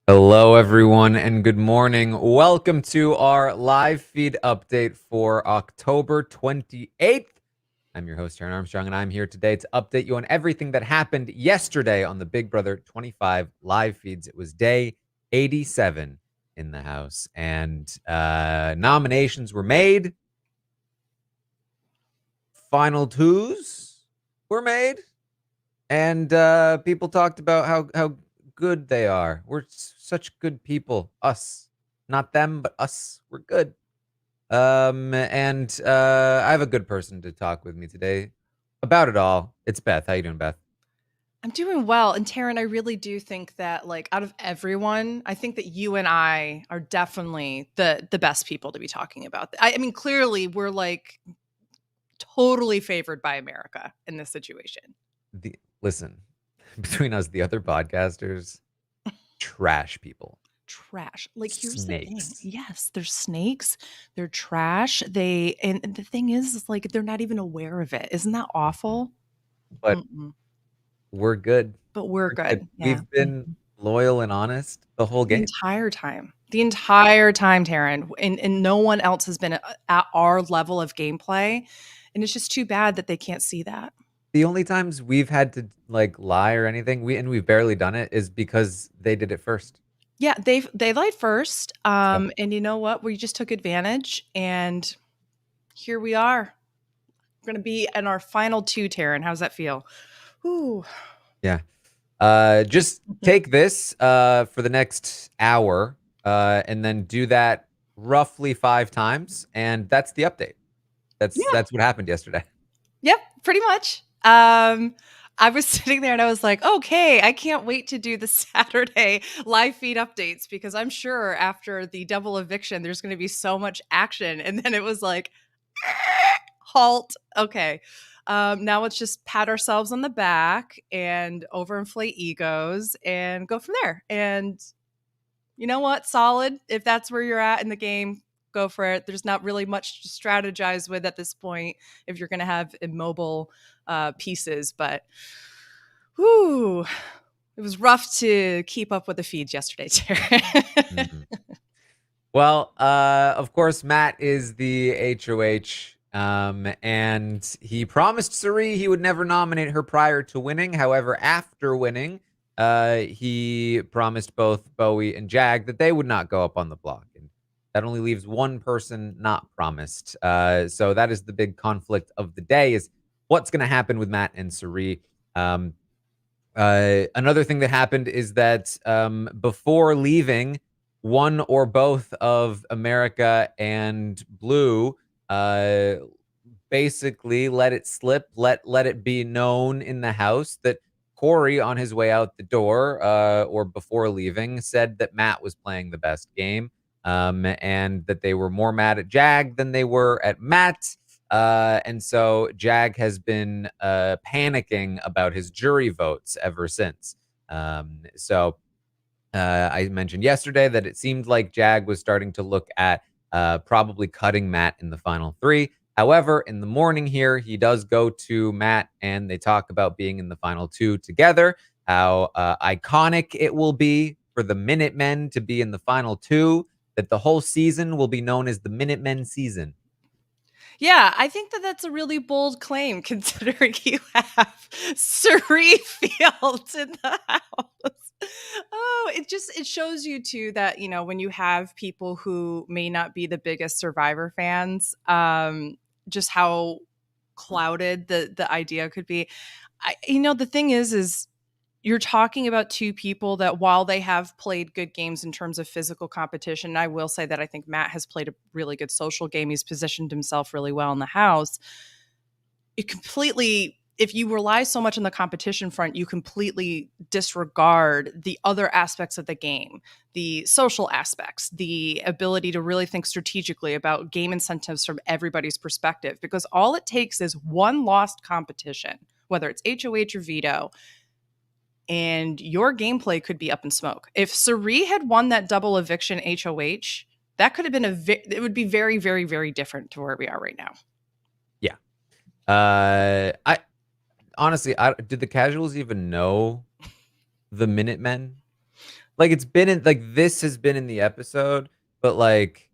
Hello, everyone, and good morning. Welcome to our live feed update for October 28th. I'm your host, Taran Armstrong, and I'm here today to update you on everything that happened yesterday on the Big Brother 25 live feeds. It was day 87 in the house, and nominations were made. Final twos were made, and people talked about how good they are. We're such good people. Us, not them, but us. We're good. And I have a good person to talk with me today about it all. It's Beth. How you doing, Beth? I'm doing well. And Taryn, I really do think that out of everyone, I think that you and I are definitely the best people to be talking about. I mean, clearly we're totally favored by America in this situation. Listen, between us, the other podcasters, trash people, Trash. Here's the thing. snakes. Yes, they're snakes. They're trash. And the thing is they're not even aware of it. Isn't that awful? But Mm-mm. we're good. But we're We're good. good. Yeah. We've been loyal and honest the whole The game. entire time. The entire time, Taryn, and no one else has been at our level of gameplay, and it's just too bad that they can't see that. The only times we've had to lie or anything, we've barely done it, is because they did it first. Yeah, they lied first, So and you know what? We just took advantage, and here we are. We're gonna be in our final 2, Taryn. How's that feel? Ooh. yeah. Just take this for the next hour, and then do that roughly 5 times, and that's the update. Yeah. That's what happened yesterday. Yep, pretty much. I was sitting there and I was like, okay, I can't wait to do the Saturday live feed updates because I'm sure after the double eviction, there's going to be so much action. And then it was like, halt. Okay. Now let's just pat ourselves on the back and overinflate egos and go from there. And you know what? Solid. If that's where you're at in the game, go for it. There's not really much to strategize with at this point if you're going to have immobile pieces. But whew, it was rough to keep up with the feeds yesterday, Terry. Mhm. Well, of course, Matt is the HOH, and he promised Suri he would never nominate her prior to winning. However, after winning, he promised both Bowie and Jag that they would not go up on the block. And that only leaves one person not promised. So that is the big conflict of the day, is what's going to happen with Matt and Suri. Um, Another thing that happened is that before leaving, one or both of America and Blue uh, basically let it slip, let it be known in the house that Corey, on his way out the door or before leaving, said that Matt was playing the best game, and that they were more mad at Jag than they were at Matt. And so Jag has been panicking about his jury votes ever since. I mentioned yesterday that it seemed like Jag was starting to look at probably cutting Matt in the final 3. However, in the morning here, he does go to Matt and they talk about being in the final 2 together, how iconic it will be for the Minutemen to be in the final 2, that the whole season will be known as the Minutemen season. Yeah, I think that that's a really bold claim considering you have Suri Fields in the house. Oh, it shows you too that, when you have people who may not be the biggest Survivor fans, just how clouded the idea could be. The thing is you're talking about 2 people that, while they have played good games in terms of physical competition, I will say that I think Matt has played a really good social game. He's positioned himself really well in the house. If you rely so much on the competition front, you completely disregard the other aspects of the game, the social aspects, the ability to really think strategically about game incentives from everybody's perspective, because all it takes is one lost competition, whether it's HOH or veto, and your gameplay could be up in smoke. If Suri had won that double eviction HOH, that could have been it would be very, very, very different to where we are right now. Yeah. I honestly, did the casuals even know the Minutemen? like it's been in like this has been in the episode, but like,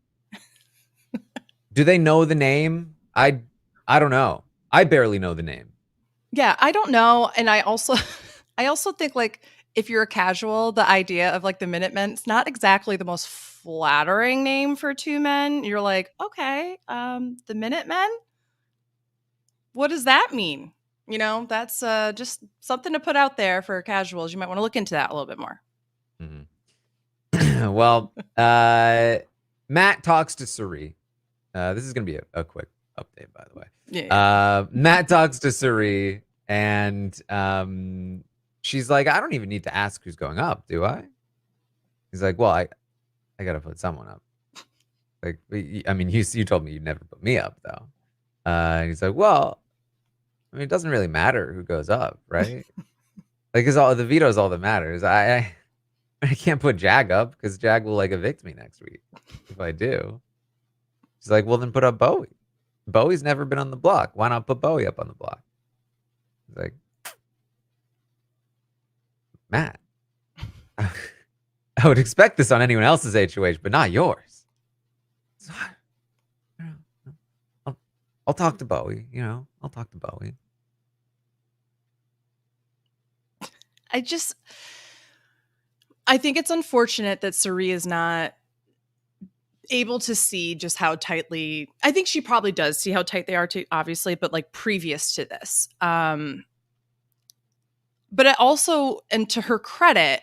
do they know the name? I don't know. I barely know the name. Yeah, I don't know, and I also I also think, like, if you're a casual, the idea of, like, the Minutemen, it's not exactly the most flattering name for 2 men. You're like, "Okay, the Minutemen? What does that mean?" You know, that's, just something to put out there for casuals. You might wanna look into that a little bit more. Mhm. Well, Matt talks to Suri. This is gonna be a quick update, by the way. Yeah. Matt talks to Suri, and she's like, "I don't even need to ask who's going up, do I?" He's like, "Well, I gotta put someone up. Like, I mean, you told me you'd never put me up, though." And he's like, "Well, I mean, it doesn't really matter who goes up, right? Like, cause all the veto is all that matters. I can't put Jag up because Jag will like evict me next week if I do." She's like, "Well, then put up Bowie. Bowie's never been on the block. Why not put Bowie up on the block?" He's like, "Matt, I would expect this on anyone else's HOH, but not yours. So, I'll talk to Bowie. I'll talk to Bowie." I just I think it's unfortunate that Suri is not able to see just how tightly I think she probably does see how tight they are too, obviously, but like previous to this. But it also, and to her credit,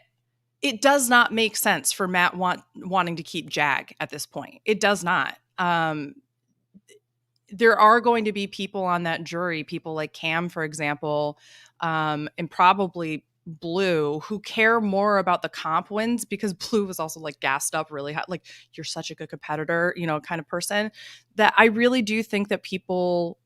it does not make sense for Matt wanting to keep Jag at this point. It does not. There are going to be people on that jury, people like Cam, for example, and probably Blue, who care more about the comp wins because Blue was also like gassed up really hot. Like, you're such a good competitor, kind of person, that I really do think that people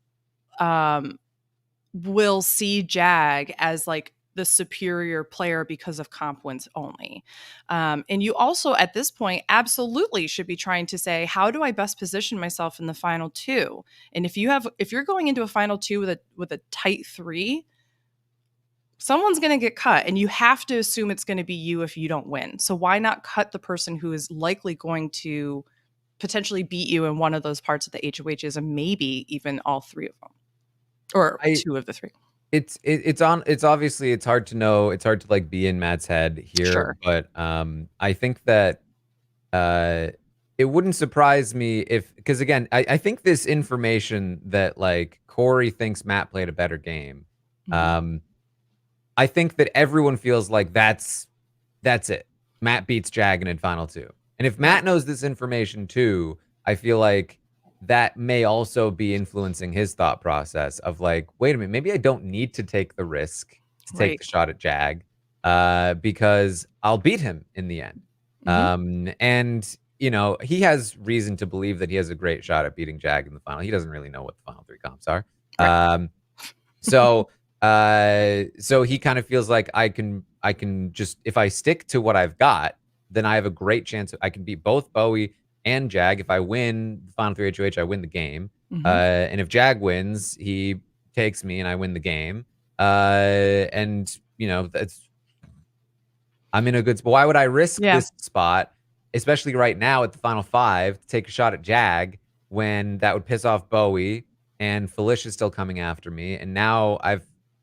will see Jag as like the superior player because of comp wins only. And you also, at this point, absolutely should be trying to say, how do I best position myself in the final 2? And if you're going into a final 2 with a tight 3, someone's going to get cut, and you have to assume it's going to be you if you don't win. So why not cut the person who is likely going to potentially beat you in one of those parts of the HOHs, and maybe even all 3 of them, or I 2 of the 3? it's obviously it's hard to know. It's hard to like be in Matt's head here, Sure. but I think that it wouldn't surprise me if, because again, I think this information that like Corey thinks Matt played a better game. Mhm. I think that everyone feels like that's it. Matt beats Jag in final 2. And if Right. Matt knows this information too, I feel like that may also be influencing his thought process of like, wait a minute, maybe I don't need to take the risk to take Right. the shot at Jag, because I'll beat him in the end. Mhm. And he has reason to believe that he has a great shot at beating Jag in the final. He doesn't really know what the final 3 comps are. Right. So so he kind of feels like I can just, if I stick to what I've got, then I have a great chance. I can beat both Bowie and Jag. If I win the final 3 HOH, I win the game. Mhm. And if Jag wins, he takes me and I win the game. And I'm in a good spot. Why would I risk Yeah. this spot, especially right now at the final 5, to take a shot at Jag when that would piss off Bowie and Felicia's still coming after me, and now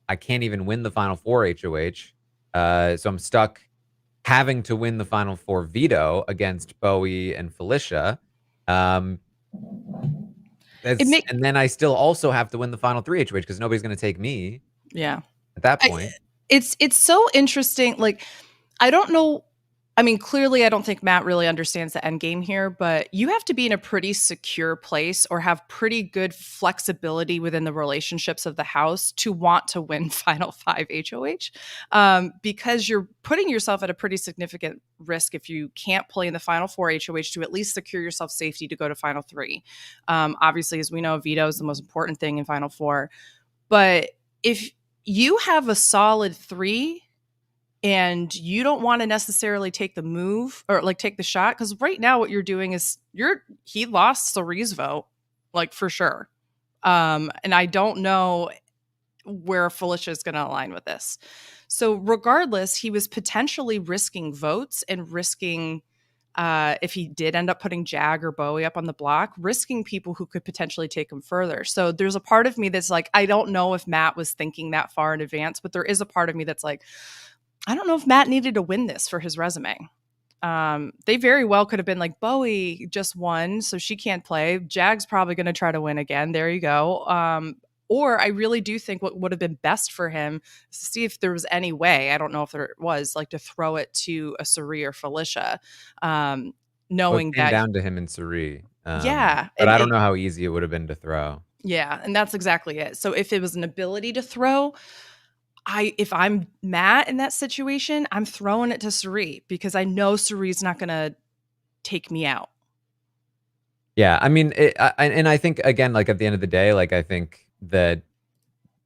I can't even win the final 4 HOH, so I'm stuck having to win the final 4 veto against Bowie and Felicia. It make And then I still also have to win the final 3 HOH because nobody's going to take me Yeah. at that I point. it's so interesting, like, I don't know, I mean, clearly, I don't think Matt really understands the end game here, but you have to be in a pretty secure place or have pretty good flexibility within the relationships of the house to want to win Final 5 HOH, because you're putting yourself at a pretty significant risk if you can't play in the Final 4 HOH to at least secure yourself safety to go to Final 3. Obviously, as we know, veto is the most important thing in Final 4. But if you have a solid 3 and you don't want to necessarily take the move or like take the shot, because right now what you're doing is he lost Sari's vote, like, for sure. And I don't know where Felicia is going to align with this. So regardless, he was potentially risking votes and risking, if he did end up putting Jag or Bowie up on the block, risking people who could potentially take him further. So there's a part of me that's like, I don't know if Matt was thinking that far in advance, but there is a part of me that's like, I don't know if Matt needed to win this for his resume. They very well could have been like, Bowie just won, so she can't play. Jag's probably going to try to win again. There you go. Or I really do think what would have been best for him is to see if there was any way, I don't know if there was, like to throw it to a Suri or Felicia, Well, it knowing came that, down to him and Suri. yeah. But I don't know how easy it would have been to throw. Yeah, and that's exactly it. So if it was an ability to throw, if I'm Matt in that situation, I'm throwing it to Suri because I know Suri's not going to take me out. Yeah, I mean, and I think again, like at the end of the day, like I think that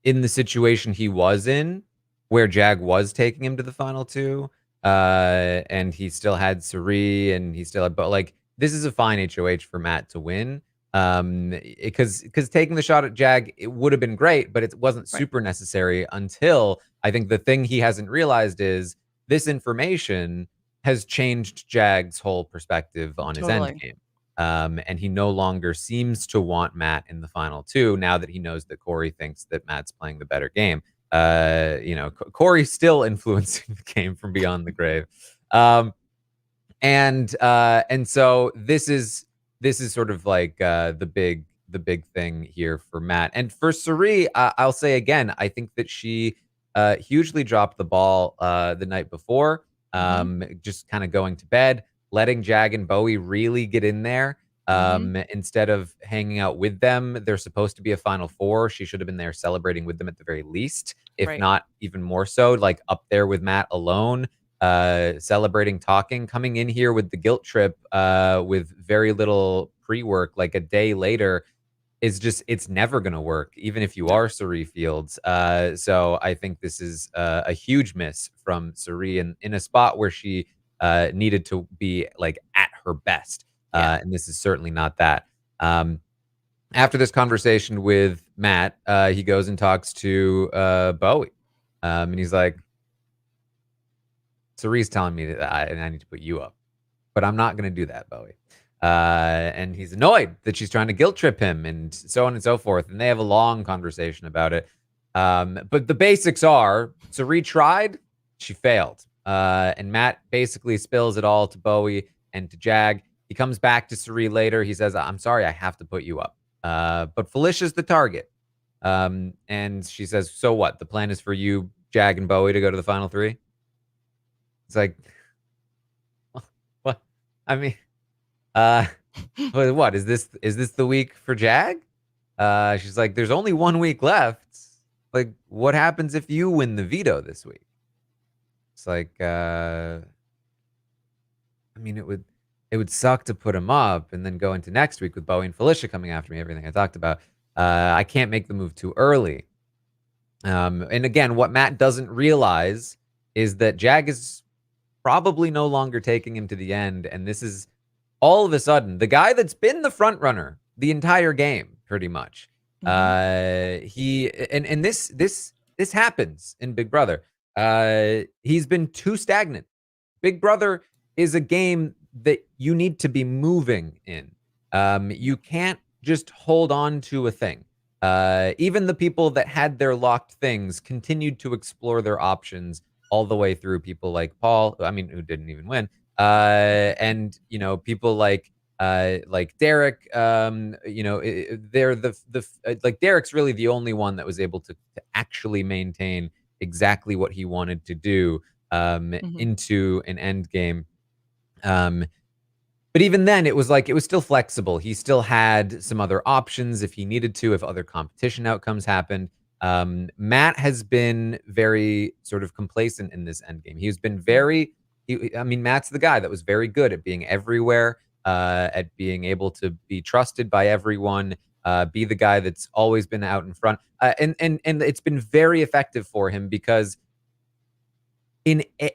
in the situation he was in, where Jag was taking him to the final two, and he still had Suri, and he still had, but like this is a fine HOH for Matt to win, because taking the shot at Jag, it would have been great, but it wasn't Right. super necessary until I think the thing he hasn't realized is this information has changed Jag's whole perspective on his end Totally. game. And he no longer seems to want Matt in the final two now that he knows that Corey thinks that Matt's playing the better game. Corey's still influencing the game from beyond the grave. And so this is sort of like the big thing here for Matt. And for Suri, I'll say again, I think that she hugely dropped the ball the night before, just kind of going to bed, letting Jag and Bowie really get in there. Instead of hanging out with them, they're supposed to be a final four. She should have been there celebrating with them at the very least, if Right. not even more so, like up there with Matt alone, celebrating, talking, coming in here with the guilt trip, with very little pre-work, like a day later, is just, it's never going to work, even if you are Suri Fields. So I think this is a huge miss from Suri in a spot where she needed to be like at her best. And this is certainly not that. After this conversation with Matt, he goes and talks to Bowie. And he's like, Suri's telling me that I need to put you up, but I'm not going to do that, Bowie. And he's annoyed that she's trying to guilt trip him and so on and so forth. And they have a long conversation about it. But the basics are, Suri tried, she failed. And Matt basically spills it all to Bowie and to Jag. He comes back to Suri later. He says, I'm sorry, I have to put you up. But Felicia's the target. And she says, so what? The plan is for you, Jag, and Bowie to go to the final three? It's like, what? I mean, what is this? Is this the week for Jag? She's like, there's only 1 week left. Like, what happens if you win the veto this week? It's like, I mean, it would suck to put him up and then go into next week with Bowie and Felicia coming after me, everything I talked about. I can't make the move too early. And again, what Matt doesn't realize is that Jag is probably no longer taking him to the end. And this is all of a sudden the guy that's been the front runner the entire game, pretty much. This happens in Big Brother. He's been too stagnant. Big Brother is a game that you need to be moving in. You can't just hold on to a thing. Even the people that had their locked things continued to explore their options all the way through. People like Paul, who didn't even win, and people like Derek. They're like Derek's really the only one that was able to actually maintain exactly what he wanted to do into an end game. But even then, it was still flexible. He still had some other options if he needed to, if other competition outcomes happened. Matt has been very sort of complacent in this endgame. He's been Matt's the guy that was very good at being everywhere, at being able to be trusted by everyone, be the guy that's always been out in front. And it's been very effective for him because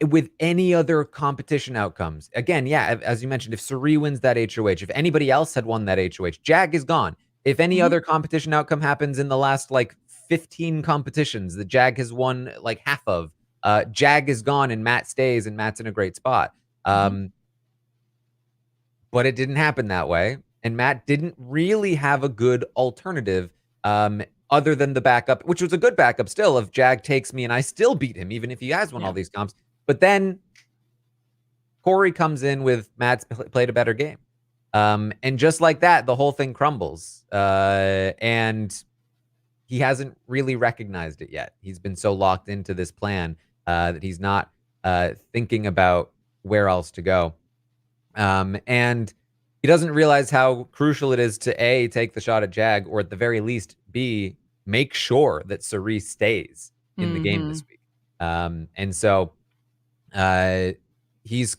with any other competition outcomes, again, as you mentioned, if Suri wins that HOH, if anybody else had won that HOH, Jag is gone. If any other competition outcome happens in the last 15 competitions that Jag has won like half of. Jag is gone and Matt stays, and Matt's in a great spot. But it didn't happen that way. And Matt didn't really have a good alternative other than the backup, which was a good backup still, if Jag takes me and I still beat him, even if he has won all these comps. But then Corey comes in with Matt's played a better game. And just like that, the whole thing crumbles. And he hasn't really recognized it yet. He's been so locked into this plan that he's not thinking about where else to go. And he doesn't realize how crucial it is to A, take the shot at Jag, or at the very least, B, make sure that Cerise stays in the game this week. And so he's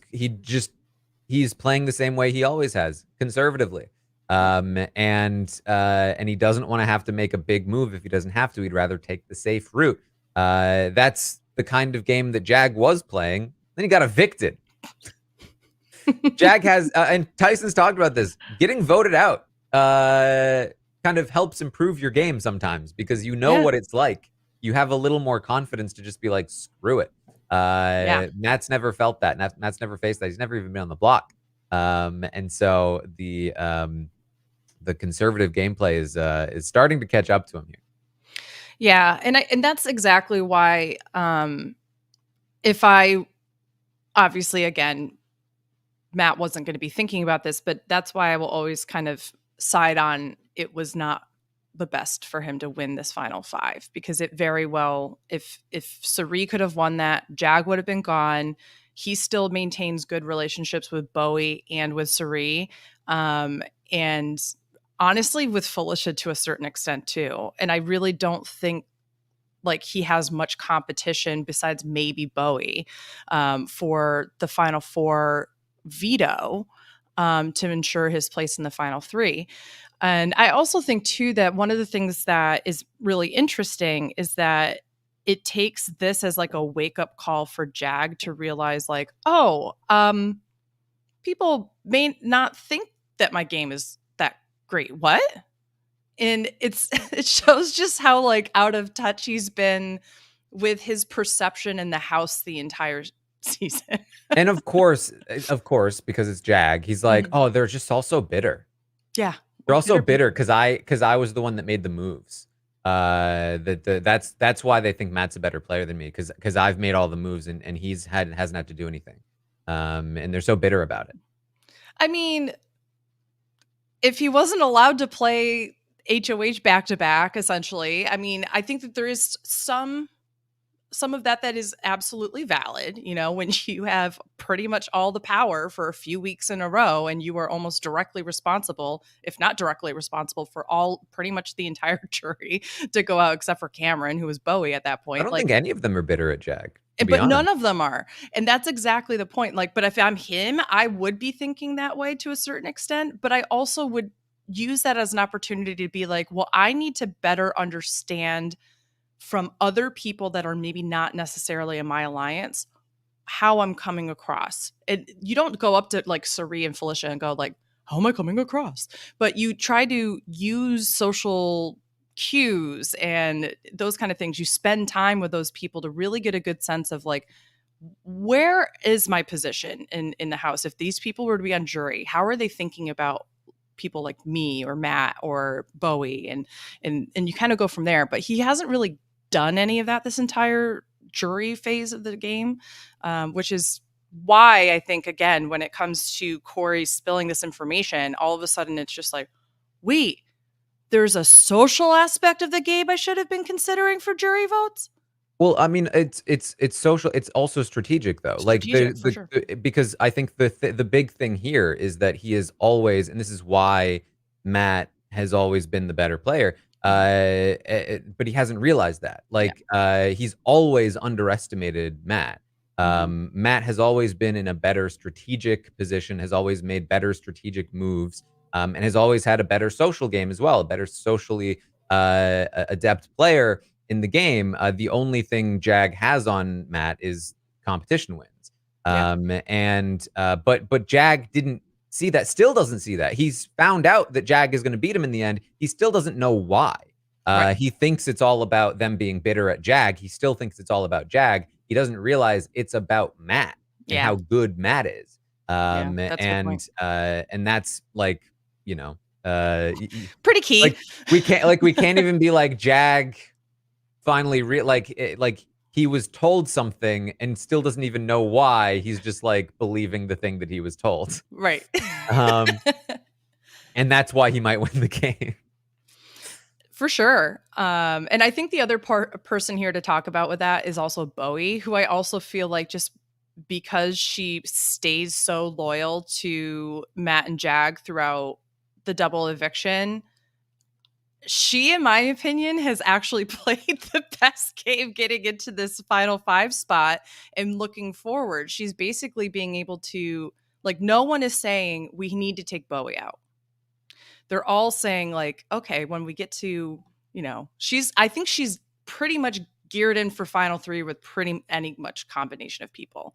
playing the same way he always has, conservatively. And he doesn't want to have to make a big move if he doesn't have to. He'd rather take the safe route. That's the kind of game that Jag was playing. Then he got evicted. Jag has, and Tyson's talked about this, getting voted out kind of helps improve your game sometimes, because you know what it's like. You have a little more confidence to just be like, screw it. Matt's never felt that. Matt's never faced that. He's never even been on the block. And so the conservative gameplay is starting to catch up to him here. Yeah, and that's exactly why if I obviously, again, Matt wasn't going to be thinking about this, but that's why I will always kind of side on it was not the best for him to win this final 5, because it very well, if Sari could have won that, Jag would have been gone. He still maintains good relationships with Bowie and with Sari. And honestly, with Felicia to a certain extent too. And I really don't think like he has much competition besides maybe Bowie for the final 4 veto to ensure his place in the final 3. And I also think too that one of the things that is really interesting is that it takes this as like a wake-up call for Jag to realize like, oh, people may not think that my game is that great. What? And it shows just how like out of touch he's been with his perception in the house the entire season. And of course, because it's Jag, he's like, oh, they're just also bitter. Yeah. They're also bitter because I was the one that made the moves. That's why they think Matt's a better player than me, because I've made all the moves and hasn't had to do anything. And they're so bitter about it. I mean, if he wasn't allowed to play HOH back to back, essentially, I mean, I think that there is some of that is absolutely valid, you know, when you have pretty much all the power for a few weeks in a row and you are almost directly responsible, if not directly responsible, for pretty much the entire jury to go out, except for Cameron, who was Bowie at that point. I don't think any of them are bitter at Jag. But none of them are. And that's exactly the point. Like, but if I'm him, I would be thinking that way to a certain extent, but I also would use that as an opportunity to be like, well, I need to better understand from other people that are maybe not necessarily in my alliance, how I'm coming across. You don't go up to like Sari and Felicia and go like, how am I coming across? But you try to use social cues and those kind of things. You spend time with those people to really get a good sense of like, where is my position in the house? If these people were to be on jury, how are they thinking about people like me or Matt or Bowie? And you kind of go from there. But he hasn't really done any of that this entire jury phase of the game, which is why I think, again, when it comes to Corey spilling this information, all of a sudden it's just like, wait, there's a social aspect of the game I should have been considering for jury votes? Well, I mean, it's social. It's also strategic, though. Because I think the big thing here is that he is always, and this is why Matt has always been the better player. But he hasn't realized that. He's always underestimated Matt. Matt has always been in a better strategic position, has always made better strategic moves, and has always had a better social game as well, a better socially adept player in the game. The only thing Jag has on Matt is competition wins. But Jag didn't see that, still doesn't see that. He's found out that Jag is going to beat him in the end. He still doesn't know why. Right. He thinks it's all about them being bitter at Jag. He still thinks it's all about Jag. He doesn't realize it's about Matt and Yeah. how good Matt is. Yeah. That's a good point. And that's like, you know, Pretty key. like we can't even be like Jag finally like he was told something and still doesn't even know why. He's just like believing the thing that he was told. Right. Um, and that's why he might win the game. For sure. And I think the other person here to talk about with that is also Bowie, who I also feel like just because she stays so loyal to Matt and Jag throughout the double eviction, she, in my opinion, has actually played the best game getting into this final 5 spot and looking forward. She's basically being able to, like, no one is saying we need to take Bowie out. They're all saying, like, okay, when we get to, I think she's pretty much geared in for final 3 with any much combination of people.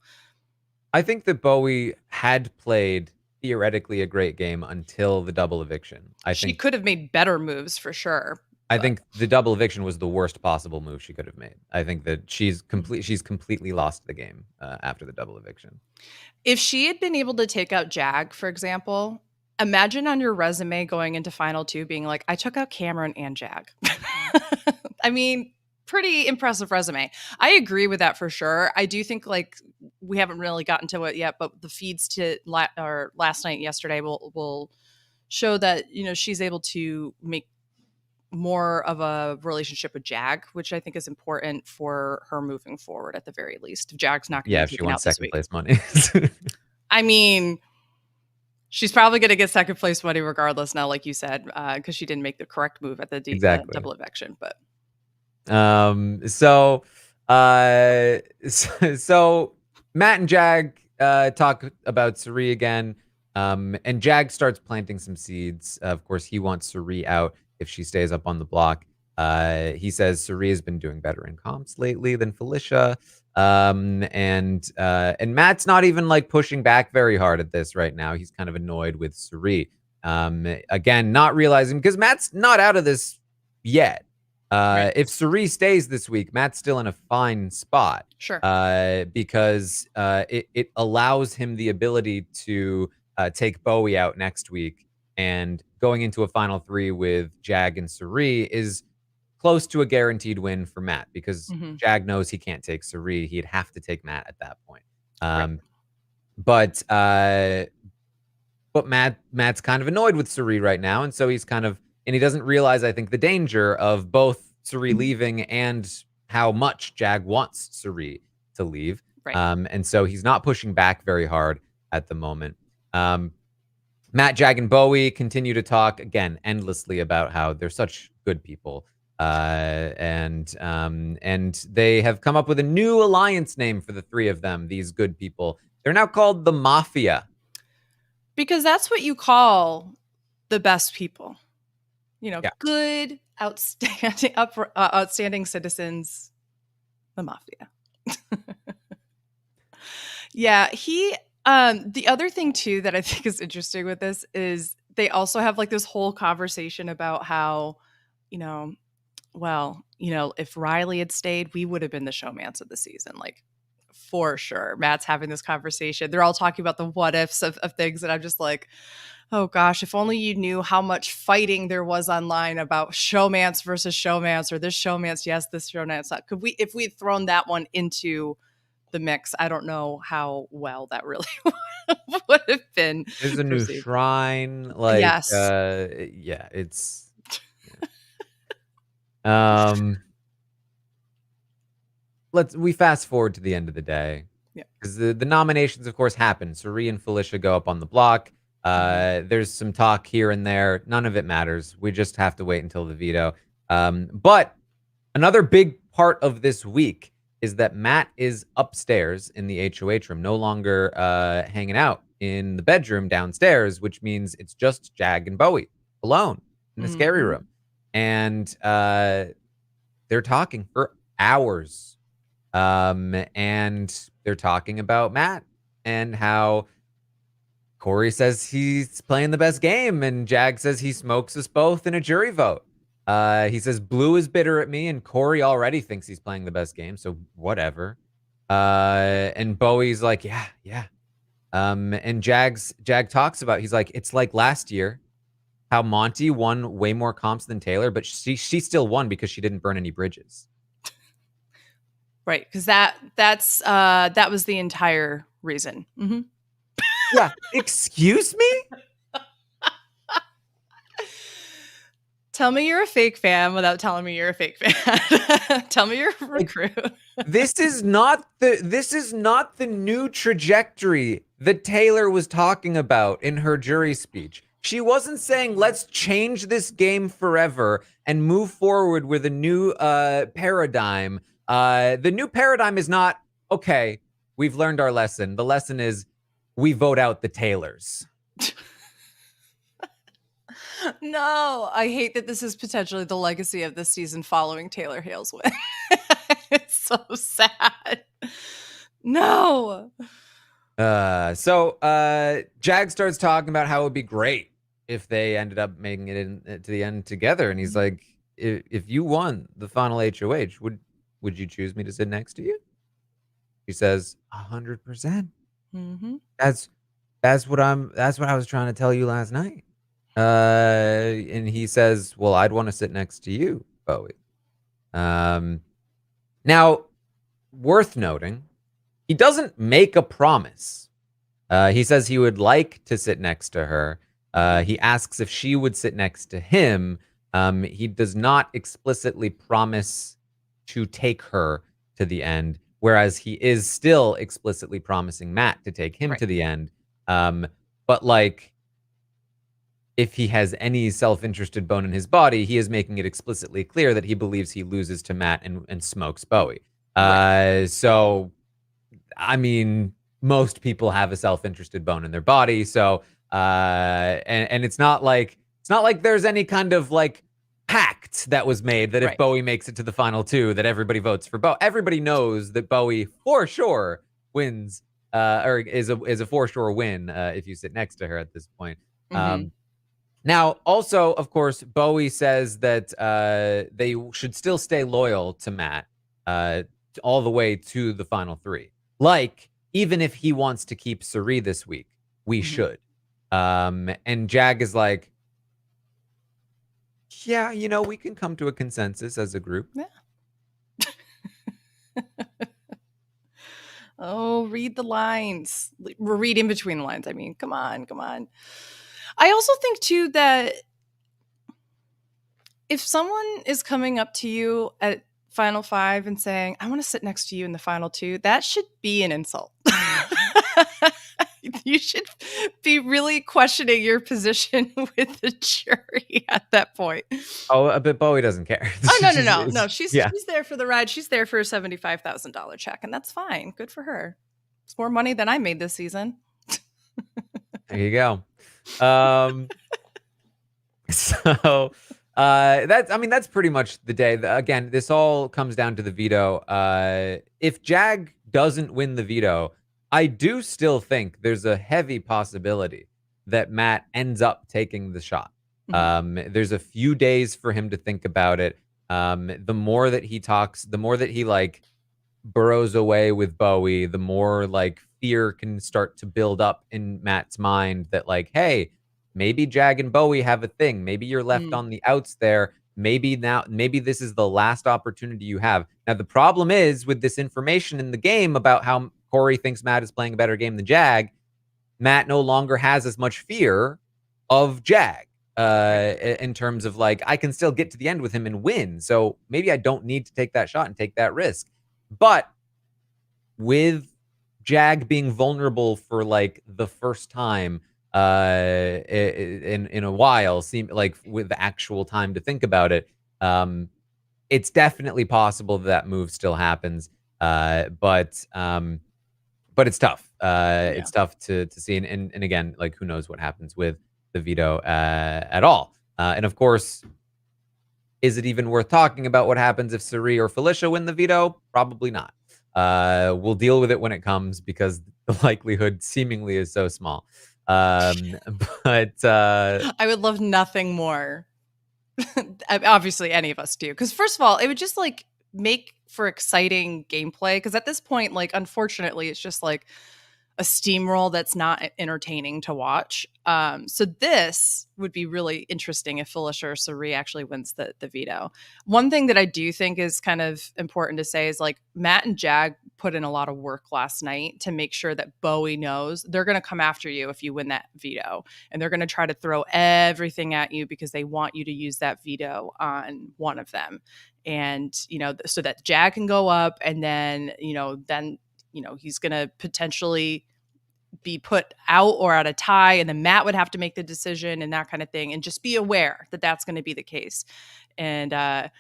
I think that Bowie had played theoretically a great game until the double eviction. She could have made better moves for sure. I think the double eviction was the worst possible move she could have made. I think that she's completely lost the game after the double eviction. If she had been able to take out Jag, for example, imagine on your resume going into final 2 being like, I took out Cameron and Jag. I mean, pretty impressive resume. I agree with that for sure. I do think, like, we haven't really gotten to it yet, but the feeds to last night, yesterday will show that, she's able to make more of a relationship with Jag, which I think is important for her moving forward at the very least. If Jag's not going to be taken out this week. Yeah, if she wants second place money. I mean, she's probably going to get second place money regardless now, like you said, because she didn't make the correct move at the double eviction. But so Matt and Jag talk about Cirie again, and Jag starts planting some seeds. Of course, he wants Cirie out if she stays up on the block. He says Cirie has been doing better in comps lately than Felicia. And Matt's not even like pushing back very hard at this right now. He's kind of annoyed with Cirie. Again, not realizing, because Matt's not out of this yet. Right. If Cirie stays this week, Matt's still in a fine spot. Sure. Because it allows him the ability to take Bowie out next week, and going into a final 3 with Jag and Cirie is close to a guaranteed win for Matt, because Jag knows he can't take Cirie. He'd have to take Matt at that point. Right. But Matt's kind of annoyed with Cirie right now, and so he doesn't realize, I think, the danger of both Cirie leaving and how much Jag wants Cirie to leave. Right. And so he's not pushing back very hard at the moment. Matt, Jag, and Bowie continue to talk again endlessly about how they're such good people. And they have come up with a new alliance name for the 3 of them, these good people. They're now called the Mafia. Because that's what you call the best people. Yeah. Good, outstanding citizens, the Mafia. Yeah, the other thing too that I think is interesting with this is they also have like this whole conversation about how, if Riley had stayed, we would have been the showmance of the season. Like, for sure. Matt's having this conversation. They're all talking about the what ifs of things. And I'm just like, oh gosh, if only you knew how much fighting there was online about showmance versus showmance, or this showmance, yes, this showmance. If we had thrown that one into the mix, I don't know how well that really would have been. There's a new shrine. Like, yes. Yeah, it's. We fast forward to the end of the day. Yeah. Because the nominations, of course, happen. Cirie and Felicia go up on the block. There's some talk here and there. None of it matters. We just have to wait until the veto. But another big part of this week is that Matt is upstairs in the HOH room, no longer hanging out in the bedroom downstairs, which means it's just Jag and Bowie alone in the scary room. And they're talking for hours. And they're talking about Matt and how Corey says he's playing the best game, and Jag says he smokes us both in a jury vote. He says Blue is bitter at me, and Corey already thinks he's playing the best game, so whatever. And Bowie's like, yeah. And Jag talks about, he's like, it's like last year, how Monty won way more comps than Taylor, but she still won because she didn't burn any bridges. Right, because that was the entire reason. Mm-hmm. Yeah, excuse me? Tell me you're a fake fan without telling me you're a fake fan. Tell me you're a recruit. This is not the new trajectory that Taylor was talking about in her jury speech. She wasn't saying let's change this game forever and move forward with a new paradigm. The new paradigm is not, okay, we've learned our lesson. The lesson is we vote out the Taylors. No, I hate that this is potentially the legacy of this season following Taylor Hale's win. It's so sad. No. So Jag starts talking about how it would be great if they ended up making it to the end together, and he's like, if you won the final HOH, would you choose me to sit next to you? She says 100%. Mm-hmm. That's what I was trying to tell you last night. And he says, well, I'd want to sit next to you, Bowie. Now, worth noting, he doesn't make a promise. He says he would like to sit next to her. He asks if she would sit next to him. He does not explicitly promise to take her to the end, whereas he is still explicitly promising Matt to take him to the end. But like, if he has any self-interested bone in his body, he is making it explicitly clear that he believes he loses to Matt and smokes Bowie. So, I mean, most people have a self-interested bone in their body. So, and it's not like there's any kind of like pact that was made that if Bowie makes it to the final two, that everybody votes for Bowie. Everybody knows that Bowie for sure wins, or is a for sure win if you sit next to her at this point. Mm-hmm. Now, also, of course, Bowie says that they should still stay loyal to Matt all the way to the final three. Like, even if he wants to keep Suri this week, we should. And Jag is like, yeah, we can come to a consensus as a group. Yeah. Oh, read the lines. Read in between the lines. I mean, come on. I also think, too, that if someone is coming up to you at Final Five and saying, I want to sit next to you in the final two, that should be an insult. You should be really questioning your position with the jury at that point. Oh, but Bowie doesn't care. Oh, no. She's there for the ride. She's there for a $75,000 check, and that's fine. Good for her. It's more money than I made this season. There you go. So that's pretty much the day. Again, this all comes down to the veto. If Jag doesn't win the veto, I do still think there's a heavy possibility that Matt ends up taking the shot. There's a few days for him to think about it. The more that he talks, the more that he like burrows away with Bowie, the more like fear can start to build up in Matt's mind that like, hey, maybe Jag and Bowie have a thing. Maybe you're left on the outs there. Maybe this is the last opportunity you have. Now, the problem is with this information in the game about how Corey thinks Matt is playing a better game than Jag, Matt no longer has as much fear of Jag in terms of like, I can still get to the end with him and win. So maybe I don't need to take that shot and take that risk. But with Jag being vulnerable for like the first time in a while, seem like with the actual time to think about it, it's definitely possible that move still happens. But it's tough. It's tough to see. And again, like, who knows what happens with the veto at all. And of course, is it even worth talking about what happens if Suri or Felicia win the veto? Probably not. We'll deal with it when it comes because the likelihood seemingly is so small. But I would love nothing more Obviously, any of us do. Because first of all, it would just like make for exciting gameplay. Because at this point, like, unfortunately, it's just like a steamroll that's not entertaining to watch. So this would be really interesting if Felicia or Sari actually wins the veto. One thing that I do think is kind of important to say is like Matt and Jag put in a lot of work last night to make sure that Bowie knows they're going to come after you if you win that veto. And they're going to try to throw everything at you because they want you to use that veto on one of them. And, so that Jag can go up and then he's going to potentially be put out or at a tie, and then Matt would have to make the decision and that kind of thing. And just be aware that that's going to be the case. And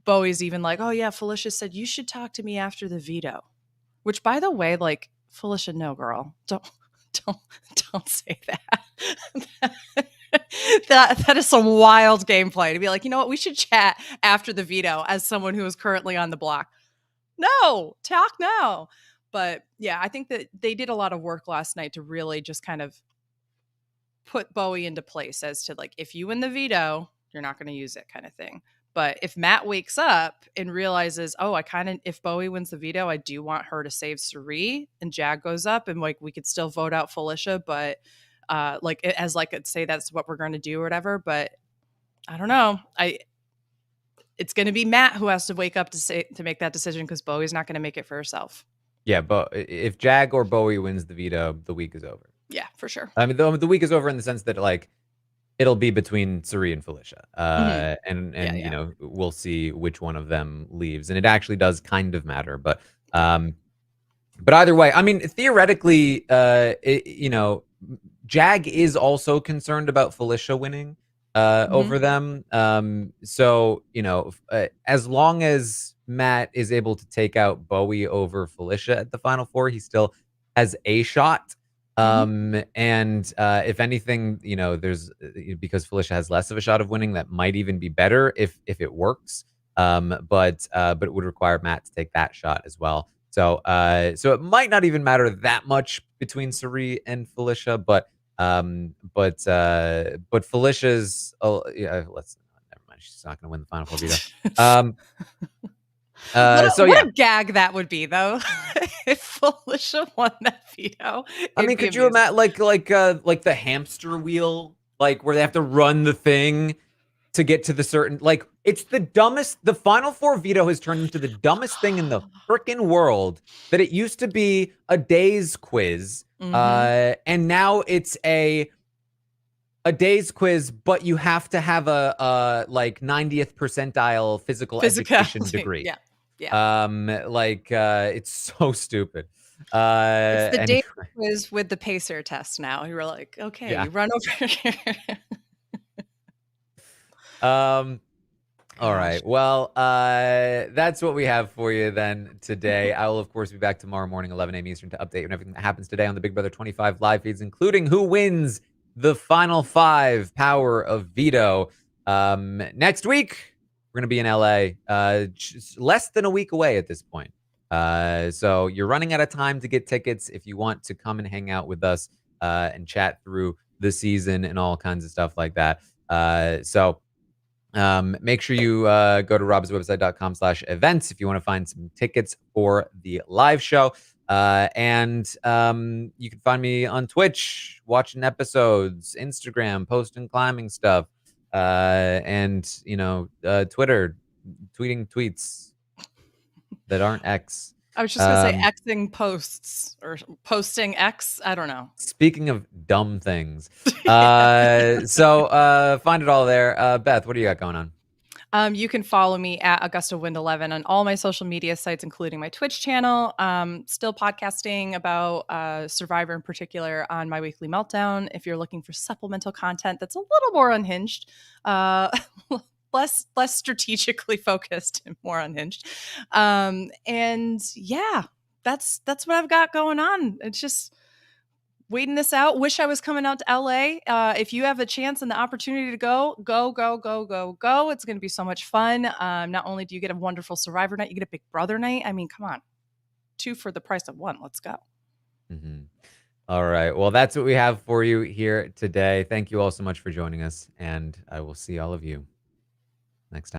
Bowie's even like, oh yeah, Felicia said you should talk to me after the veto, which by the way, like, Felicia, no girl, don't say that. That is some wild gameplay to be like, you know what, we should chat after the veto as someone who is currently on the block. No, talk now. But yeah, I think that they did a lot of work last night to really just kind of put Bowie into place as to like, if you win the veto, you're not going to use it kind of thing. But if Matt wakes up and realizes, oh, if Bowie wins the veto, I do want her to save Sari, and Jag goes up and like, we could still vote out Felicia, but like, as like, say that's what we're going to do or whatever. But I don't know. It's going to be Matt who has to wake up to make that decision, because Bowie's not going to make it for herself. Yeah, but if Jag or Bowie wins the veto, the week is over. Yeah, for sure. I mean, the week is over in the sense that like it'll be between Sari and Felicia, and Yeah. we'll see which one of them leaves, and it actually does kind of matter. But either way, I mean, theoretically, Jag is also concerned about Felicia winning over them. So as long as Matt is able to take out Bowie over Felicia at the Final Four, he still has a shot. And if anything, there's because Felicia has less of a shot of winning, that might even be better if it works. But it would require Matt to take that shot as well. So it might not even matter that much between Sari and Felicia, but Felicia's never mind, she's not going to win the Final Four veto. What a gag that would be, though, if Felicia won that veto. I mean, could you imagine like the hamster wheel, like where they have to run the thing to get to the certain, like, it's the dumbest. The Final Four veto has turned into the dumbest thing in the freaking world. That it used to be a day's quiz, and now it's a day's quiz, but you have to have a like 90th percentile physical education degree. Yeah. It's so stupid. It's the day quiz with the pacer test now. You were like, okay, you run over here. All right. Well, that's what we have for you then today. I will, of course, be back tomorrow morning, 11 a.m. Eastern, to update on everything that happens today on the Big Brother 25 live feeds, including who wins the Final Five Power of Veto. Next week, we're going to be in LA, just less than a week away at this point. So you're running out of time to get tickets if you want to come and hang out with us and chat through the season and all kinds of stuff like that. So make sure you go to robswebsite.com/events if you want to find some tickets for the live show. And you can find me on Twitch, watching episodes, Instagram, posting climbing stuff, and Twitter, tweeting tweets that aren't X. I was just going to say Xing posts or posting X. I don't know. Speaking of dumb things. So find it all there. Beth, what do you got going on? You can follow me at AugustaWind11 on all my social media sites, including my Twitch channel. Still podcasting about Survivor in particular on my weekly meltdown. If you're looking for supplemental content that's a little more unhinged, less strategically focused and more unhinged. And yeah, that's what I've got going on. It's just waiting this out. Wish I was coming out to LA. If you have a chance and the opportunity to go. It's going to be so much fun. Not only do you get a wonderful Survivor night, you get a Big Brother night. I mean, come on, 2 for the price of 1. Let's go. All right. Well, that's what we have for you here today. Thank you all so much for joining us, and I will see all of you next time.